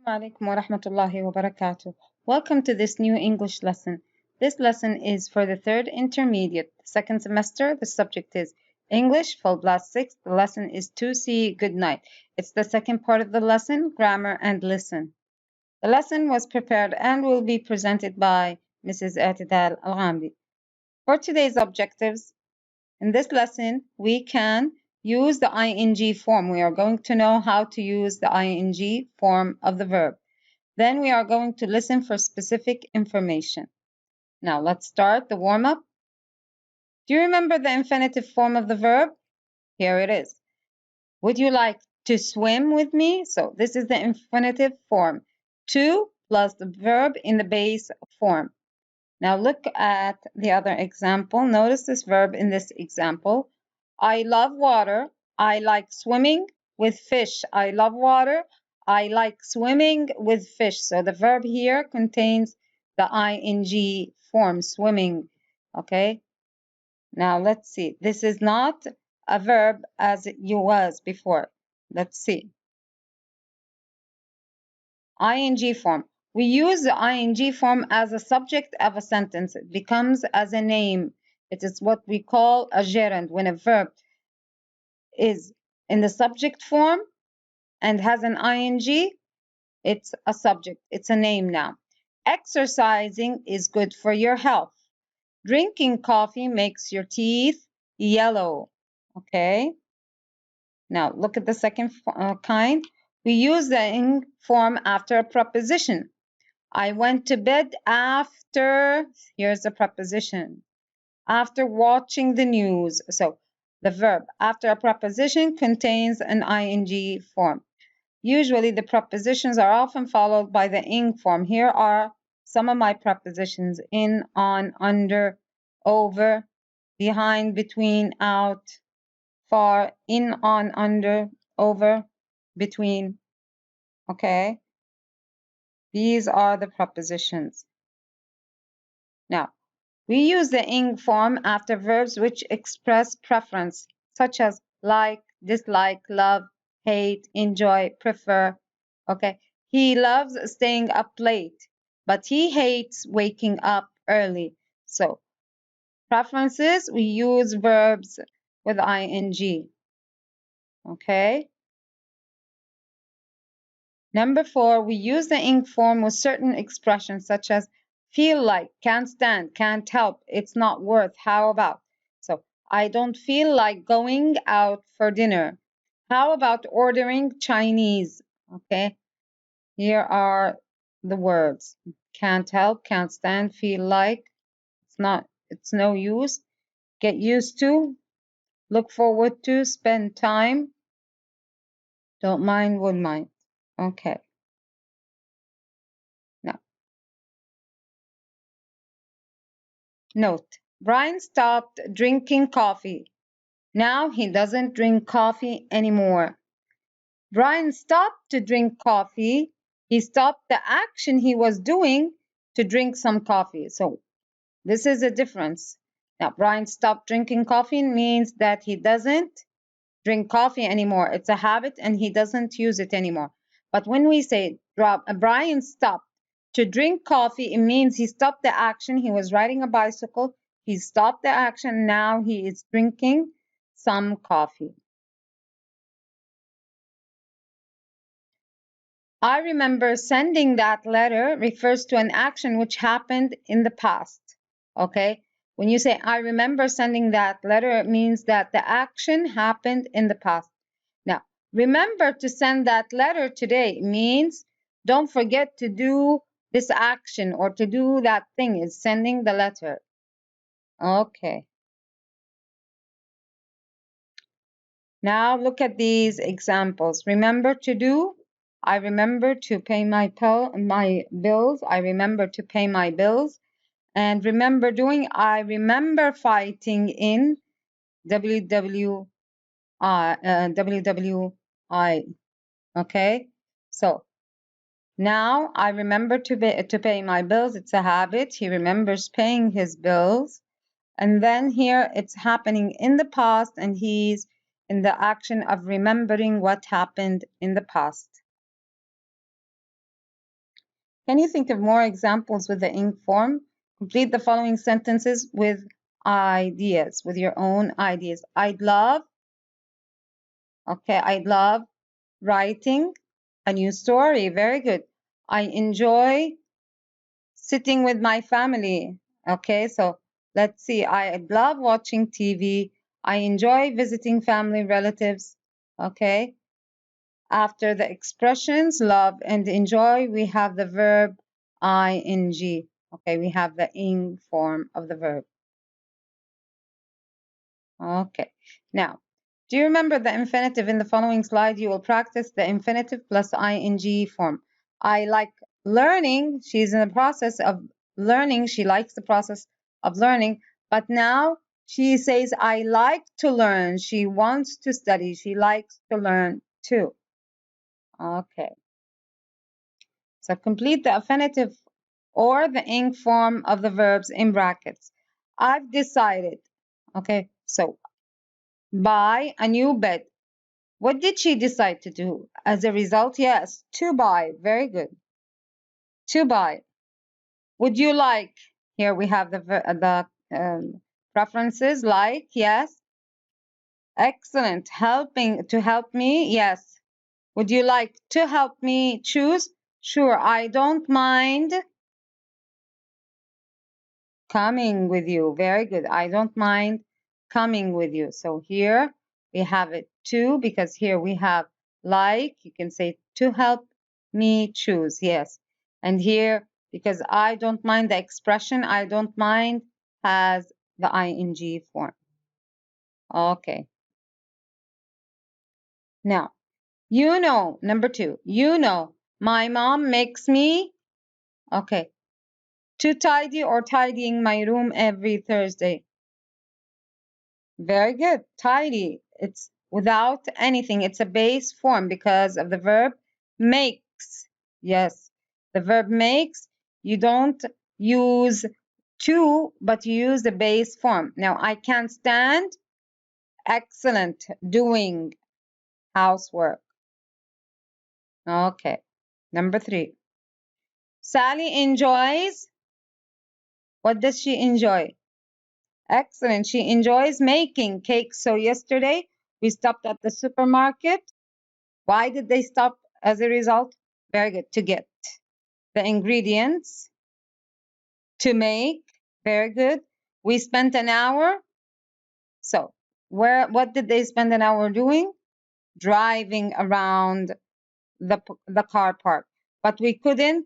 Alaikum wa rahmatullahi wa barakatuh. Welcome to this new English lesson. This lesson is for the third intermediate, second semester. The subject is English, full blast 6. The lesson is 2C, good night. It's the second part of the lesson, grammar and listen. The lesson was prepared and will be presented by Mrs. Atidal Al-Ghamdi. For today's objectives, in this lesson, we can use the ing form. We are going to know how to use the ing form of the verb. Then we are going to listen for specific information. Now let's start the warm-up. Do you remember the infinitive form of the verb? Here it is. Would you like to swim with me? So this is the infinitive form. To plus the verb in the base form. Now look at the other example. Notice this verb in this example. I love water. I like swimming with fish. I love water. I like swimming with fish. So the verb here contains the ing form, swimming. Okay. Now let's see. This is not a verb as it was before. Let's see. ing form. We use the ing form as a subject of a sentence. It becomes as a name. It is what we call a gerund. When a verb is in the subject form and has an ing, it's a subject. It's a name now. Exercising is good for your health. Drinking coffee makes your teeth yellow. Okay. Now look at the second kind. We use the ing form after a preposition. I went to bed after, here's the preposition, after watching the news. So the verb after a preposition contains an ing form. Usually the prepositions are often followed by the ing form. Here are some of my prepositions: in, on, under, over, behind, between, out, far, in, on, under, over, between. Okay? These are the prepositions. Now, we use the ing form after verbs which express preference, such as like, dislike, love, hate, enjoy, prefer. Okay? He loves staying up late, but he hates waking up early. So, preferences, we use verbs with ing. Okay? Number 4, we use the ing form with certain expressions such as feel like, can't stand, can't help, it's not worth, how about. So, I don't feel like going out for dinner. How about ordering Chinese? Okay, here are the words. Can't help, can't stand, feel like, it's no use, get used to, look forward to, spend time, don't mind, would mind. Okay. Now, note, Brian stopped drinking coffee. Now he doesn't drink coffee anymore. Brian stopped to drink coffee. He stopped the action he was doing to drink some coffee. So this is a difference. Now, Brian stopped drinking coffee means that he doesn't drink coffee anymore. It's a habit and he doesn't use it anymore. But when we say Brian stopped to drink coffee, it means he stopped the action. He was riding a bicycle. He stopped the action. Now he is drinking some coffee. I remember sending that letter refers to an action which happened in the past. Okay? When you say I remember sending that letter, it means that the action happened in the past. Now, remember to send that letter today means don't forget to do this action or to do that thing, is sending the letter. Okay. Now look at these examples. Remember to do. I remember to pay my bills. I remember to pay my bills. And remember doing. I remember fighting in WWI. Okay. So now I remember to pay my bills. It's a habit. He remembers paying his bills. And then here it's happening in the past and he's in the action of remembering what happened in the past. Can you think of more examples with the ing form? Complete the following sentences with ideas, with your own ideas. I'd love, okay, I'd love writing a new story. Very good. I enjoy sitting with my family. Okay, so let's see. I love watching TV. I enjoy visiting family relatives. Okay, after the expressions love and enjoy, we have the verb ing. Okay, we have the ing form of the verb. Okay, now, do you remember the infinitive in the following slide? You will practice the infinitive plus ing form. I like learning. She's in the process of learning. She likes the process of learning. But now she says, I like to learn. She wants to study. She likes to learn too. Okay. So complete the affinitive or the ing form of the verbs in brackets. I've decided. Okay. So buy a new bed. What did she decide to do? As a result, yes, to buy. Very good. To buy. Would you like? Here we have the preferences. Like, yes. Excellent. Helping to help me, yes. Would you like to help me choose? Sure. I don't mind coming with you. Very good. I don't mind coming with you. So here we have it to, because here we have like, you can say to help me choose. Yes. And here, because I don't mind, the expression I don't mind has the ing form. Okay. Now, number 2, my mom makes me, okay, to tidy or tidying my room every Thursday. Very good. Tidy. It's without anything. It's a base form because of the verb makes. Yes. The verb makes, you don't use to, but you use the base form. Now, I can't stand. Excellent. Doing housework. Okay. Number 3. Sally enjoys. What does she enjoy? Excellent. She enjoys making cakes. So yesterday we stopped at the supermarket. Why did they stop as a result? Very good. To get the ingredients to make. Very good. We spent an hour. So what did they spend an hour doing? Driving around the car park. But we couldn't.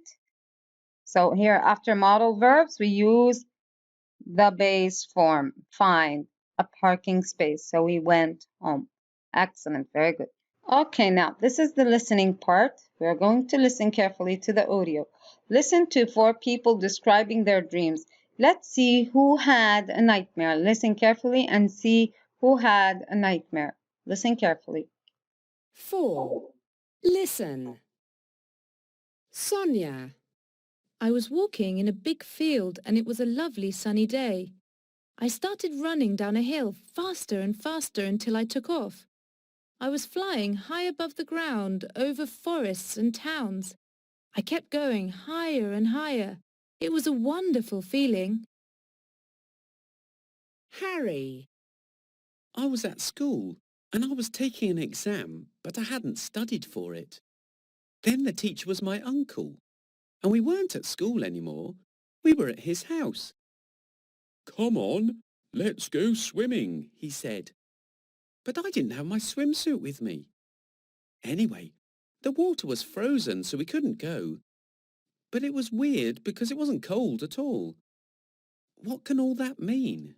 So here after modal verbs, we use the base form. Find a parking space. So we went home. Excellent. Very good. Okay, now this is the listening part. We are going to listen carefully to the audio. Listen to 4 people describing their dreams. Let's see who had a nightmare. Listen carefully and see who had a nightmare. Listen carefully. 4. Listen. Sonia. I was walking in a big field and it was a lovely sunny day. I started running down a hill faster and faster until I took off. I was flying high above the ground over forests and towns. I kept going higher and higher. It was a wonderful feeling. Harry. I was at school and I was taking an exam, but I hadn't studied for it. Then the teacher was my uncle, and we weren't at school anymore. We were at his house. "Come on, let's go swimming," he said. But I didn't have my swimsuit with me. Anyway, the water was frozen, so we couldn't go. But it was weird because it wasn't cold at all. What can all that mean?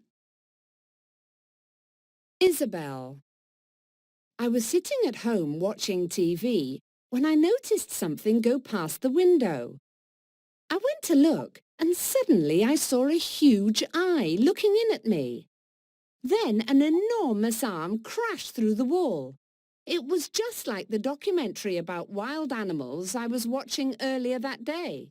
Isabel. I was sitting at home watching TV when I noticed something go past the window. I went to look and suddenly I saw a huge eye looking in at me. Then an enormous arm crashed through the wall. It was just like the documentary about wild animals I was watching earlier that day.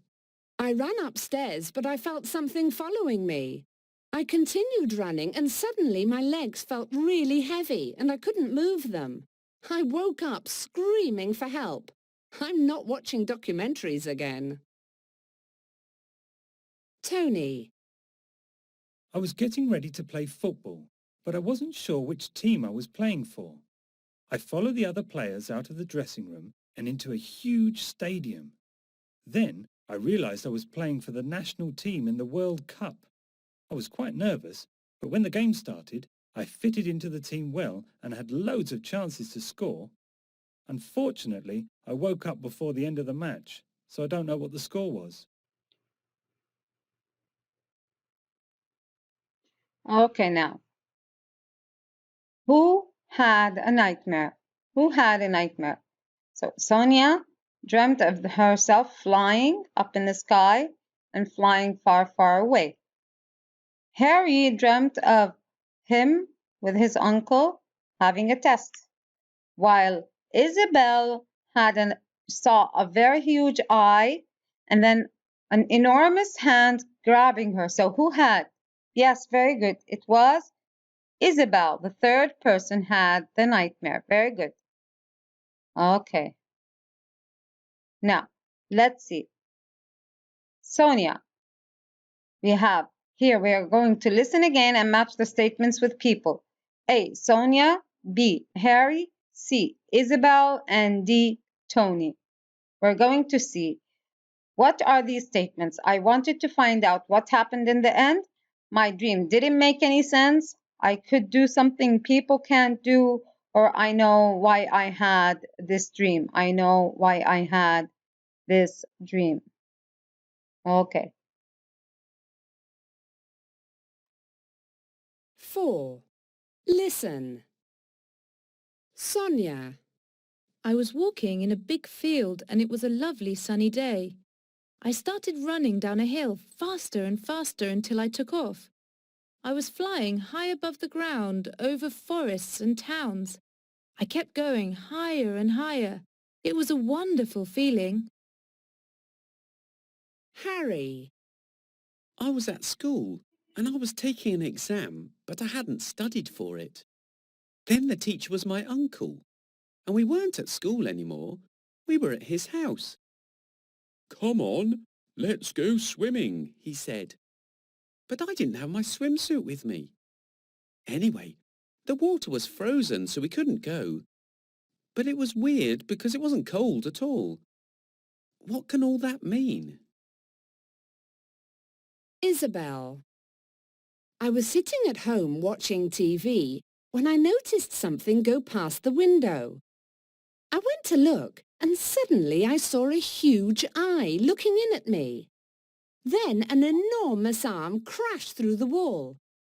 I ran upstairs, but I felt something following me. I continued running and suddenly my legs felt really heavy and I couldn't move them. I woke up screaming for help. I'm not watching documentaries again. Tony. I was getting ready to play football, but I wasn't sure which team I was playing for. I followed the other players out of the dressing room and into a huge stadium. Then I realized I was playing for the national team in the World Cup. I was quite nervous, but when the game started, I fitted into the team well and had loads of chances to score. Unfortunately, I woke up before the end of the match, so I don't know what the score was. Okay, now. Who had a nightmare? Who had a nightmare? So Sonia dreamt of herself flying up in the sky and flying far, far away. Harry dreamt of him with his uncle having a test, while Isabel saw a very huge eye and then an enormous hand grabbing her. So who had? Yes, very good. It was Isabel. The third person had the nightmare. Very good. Okay. Now, let's see. Sonia, we are going to listen again and match the statements with people. A, Sonia, B, Harry, C, Isabel, and D, Tony. We're going to see what are these statements. I wanted to find out what happened in the end. My dream didn't make any sense. I could do something people can't do, or I know why I had this dream. I know why I had this dream. Okay. 4. Listen. Sonia. I was walking in a big field and it was a lovely sunny day. I started running down a hill faster and faster until I took off. I was flying high above the ground over forests and towns. I kept going higher and higher. It was a wonderful feeling. Harry. I was at school and I was taking an exam, but I hadn't studied for it. Then the teacher was my uncle, and we weren't at school anymore. We were at his house. "Come on, let's go swimming," he said. But I didn't have my swimsuit with me. Anyway, the water was frozen, so we couldn't go. But it was weird because it wasn't cold at all. What can all that mean? Isabel. I was sitting at home watching TV when I noticed something go past the window. I went to look and suddenly I saw a huge eye looking in at me. Then an enormous arm crashed through the wall.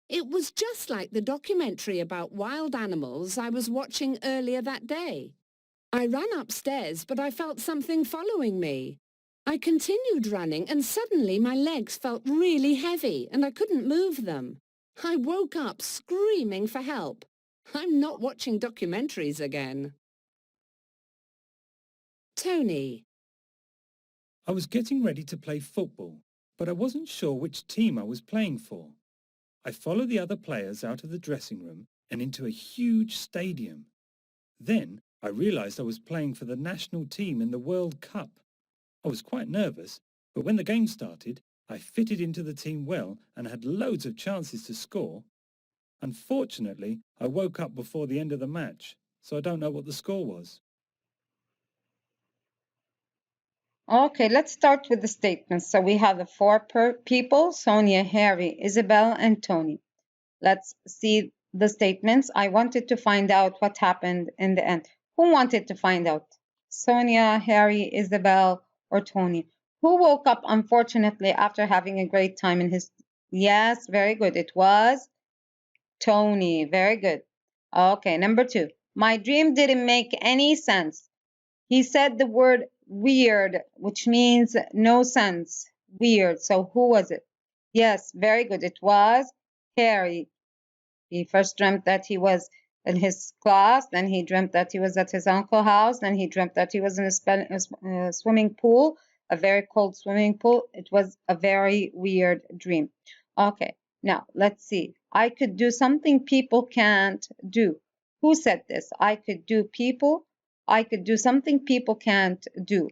It was just like the documentary about wild animals I was watching earlier that day. I ran upstairs, but I felt something following me. I continued running and suddenly my legs felt really heavy and I couldn't move them. I woke up screaming for help. I'm not watching documentaries again. Tony. I was getting ready to play football, but I wasn't sure which team I was playing for. I followed the other players out of the dressing room and into a huge stadium. Then I realized I was playing for the national team in the World Cup. I was quite nervous, but when the game started, I fitted into the team well and had loads of chances to score. Unfortunately, I woke up before the end of the match, so I don't know what the score was. Okay, let's start with the statements. So we have the four people, Sonia, Harry, Isabel, and Tony. Let's see the statements. I wanted to find out what happened in the end. Who wanted to find out? Sonia, Harry, Isabel, or Tony? Who woke up, unfortunately, after having a great time in his... Yes, very good. It was Tony. Very good. Okay, number 2. My dream didn't make any sense. He said the word weird, which means no sense. Weird. So who was it? Yes, very good. It was Harry. He first dreamt that he was in his class, then he dreamt that he was at his uncle's house, then he dreamt that he was in a swimming pool, a very cold swimming pool. It was a very weird dream. Okay, now let's see. I could do something people can't do. Who said this? I could do something people can't do.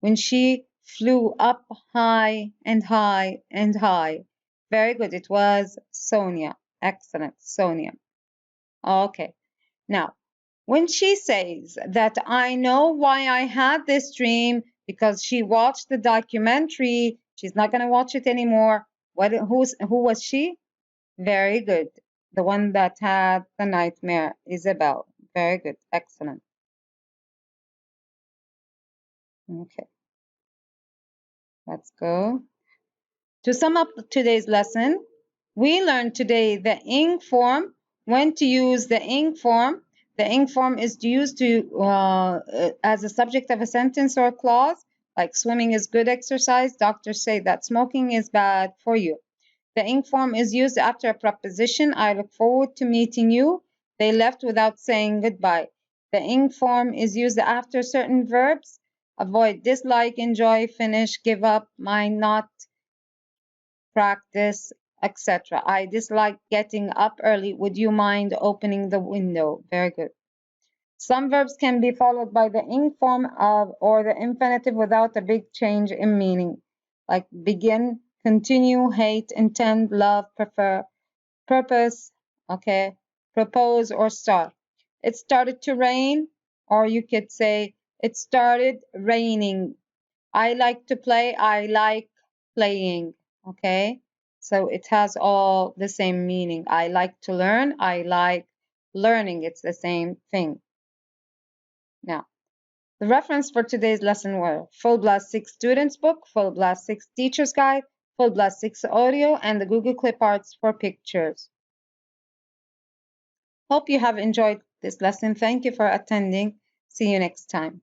When she flew up high and high and high. Very good. It was Sonia. Excellent, Sonia. Okay. Now, when she says that I know why I had this dream because she watched the documentary, she's not going to watch it anymore. Who was she? Very good. The one that had the nightmare, Isabel. Very good. Excellent. Okay, let's go. To sum up today's lesson, we learned today the ing form, when to use the ing form. The ing form is used as a subject of a sentence or a clause, like swimming is good exercise. Doctors say that smoking is bad for you. The ing form is used after a preposition. I look forward to meeting you. They left without saying goodbye. The ing form is used after certain verbs. Avoid, dislike, enjoy, finish, give up, mind, not, practice, etc. I dislike getting up early. Would you mind opening the window? Very good. Some verbs can be followed by the ing form of or the infinitive without a big change in meaning, like begin, continue, hate, intend, love, prefer, purpose, okay, propose, or start. It started to rain, or you could say it started raining. I like to play, I like playing, okay? So it has all the same meaning. I like to learn, I like learning. It's the same thing. Now, the reference for today's lesson were Full Blast 6 Students Book, Full Blast 6 Teacher's Guide, Full Blast 6 Audio, and the Google Clip Arts for pictures. Hope you have enjoyed this lesson. Thank you for attending. See you next time.